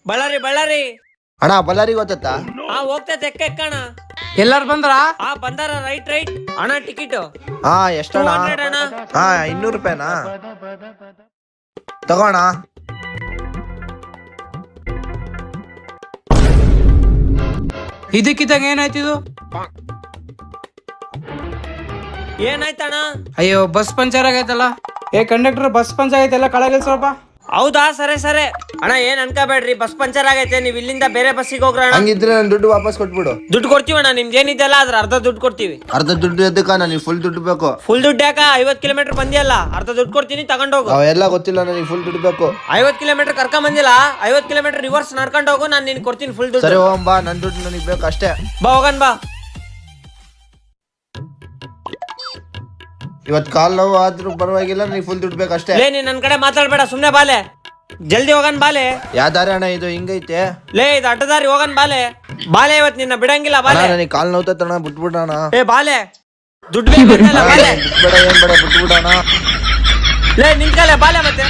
ಬಳ್ಳಾರಿ ಬಳ್ಳಾರಿ. ಅಣ್ಣ ಬಳ್ಳಾರಿಗೆ ಹೋಗ್ತತ್ತ? ಹಾ ಹೋಗ್ತೈತೆ ಎಕ್ಕಣ. ಎಲ್ಲಾರು ಬಂದ್ರ? ಹಾ ಬಂದಾರ, ರೈಟ್ ರೈಟ್. ಅಣ್ಣ ಟಿಕೆಟ್ ಹಾ ಎಷ್ಟಣ್ಣ? 200 ಅಣ್ಣ. ಹಾ 200 ರೂಪಾಯಿನಾ? ತಗೋಣ. ಇದಕ್ಕಿದ್ದಾಗ ಏನಾಯ್ತಿದು? ಏನಾಯ್ತಣ್ಣ? ಅಯ್ಯೋ ಬಸ್ ಪಂಚರ್ ಆಗೈತಲ್ಲ. ಏ ಕಂಡಕ್ಟರ್, ಬಸ್ ಪಂಚರ್ ಆಗೈತಲ್ಲ, ಕೆಳಗೆ ಸ್ವಲ್ಪ. ಹೌದಾ, ಸರಿ ಸರಿ ಅಣ್ಣ. ಏನ್ ಅನ್ಕೋಬೇಡ್ರಿ, ಬಸ್ ಪಂಚರ್ ಆಗೈತೆ. ನೀವ್ ಇಲ್ಲಿಂದ ಬೇರೆ ಬಸ್ಸಿಗೆ ಹೋಗ್ರಣ. ಹಂಗಿದ್ರೆ ನನ್ ದುಡ್ಡು ವಾಪಸ್ ಕೊಟ್ಬಿಡು. ದುಡ್ಡು ಕೊಡ್ತೀವಣ್ಣ, ನಿಮ್ದೇನಿದೆಲ್ಲ ಅದ್ರ ಅರ್ಧ ದುಡ್ಡು ಕೊಡ್ತೀವಿ. ಅರ್ಧ ದುಡ್ಡು ಎದ್ದಕ್ಕ? ನನಗೆ ಫುಲ್ ದುಡ್ಡು ಬೇಕು. ಫುಲ್ ದುಡ್ಡು ಯಾಕ? 50 ಕಿಲೋಮೀಟರ್ ಬಂದಿಯಲ್ಲ, ಅರ್ಧ ದುಡ್ಡು ಕೊಡ್ತೀನಿ, ತಗೊಂಡೋಗು. ಅವೆಲ್ಲ ಗೊತ್ತಿಲ್ಲ, ನನಗೆ ಫುಲ್ ದುಡ್ಡು ಬೇಕು. 50 ಕಿಲೋಮೀಟರ್ ಕರ್ಕೊಂಡ್ ಬಂದಿಲ್ಲ, 50 ಕಿಲೋಮೀಟರ್ ರಿವರ್ಸ್ ನಡ್ಕೊಂಡು ಹೋಗು, ನಾನು ನಿನ್ ಕೊಡ್ತೀನಿ ಫುಲ್ ದುಡ್ಡು. ಸರಿ ಹೋಗಂ ಬಾ, ನನ್ ದುಡ್ಡು ನನಗೆ ಬೇಕು ಅಷ್ಟೇ. ಬಾ ಹೋಗನ್ ಬಾ. ಇವತ್ ಕಾಲ್ ನೋವು ಆದ್ರೂ ಪರವಾಗಿಲ್ಲ, ನನಗೆ ಫುಲ್ ದುಡ್ಡು ಬೇಕು ಅಷ್ಟೇ. ಲೇ, ನೀನ್ ನನ್ ಕಡೆ ಮಾತಾಡ್ಬೇಡ, ಸುಮ್ನೆ ಬಾಲೆ. ಜಲ್ದಿ ಹೋಗನ್ ಬಾಲೆ. ಯಾವ್ದಾರ ಅಣ್ಣ ಇದು ಹಿಂಗೈತೆ? ಲೇ, ಇದು ಅಡ್ಡದಾರಿ, ಹೋಗನ್ ಬಾಲೆ. ಬಾಲೆ, ಇವತ್ ನಿನ್ನ ಬಿಡಂಗಿಲ್ಲ ಬಾಲೆ. ನನಗೆ ಕಾಲ್ ನೋವ್ತಣ್ಣ, ಬಿಟ್ಬಿಡೋಣ. ಏ ಬಾಲೆ, ದುಡ್ಡು ಬೇಕಂತಲ್ಲ ಬಾಲೆ. ಬೇಡ, ಏನ್ ಬೇಡ, ಬಿಟ್ಬಿಡೋಣ. ಲೇ ನಿಂತ್ಕಲೆ ಬಾಲೆ ಮತ್ತೆ.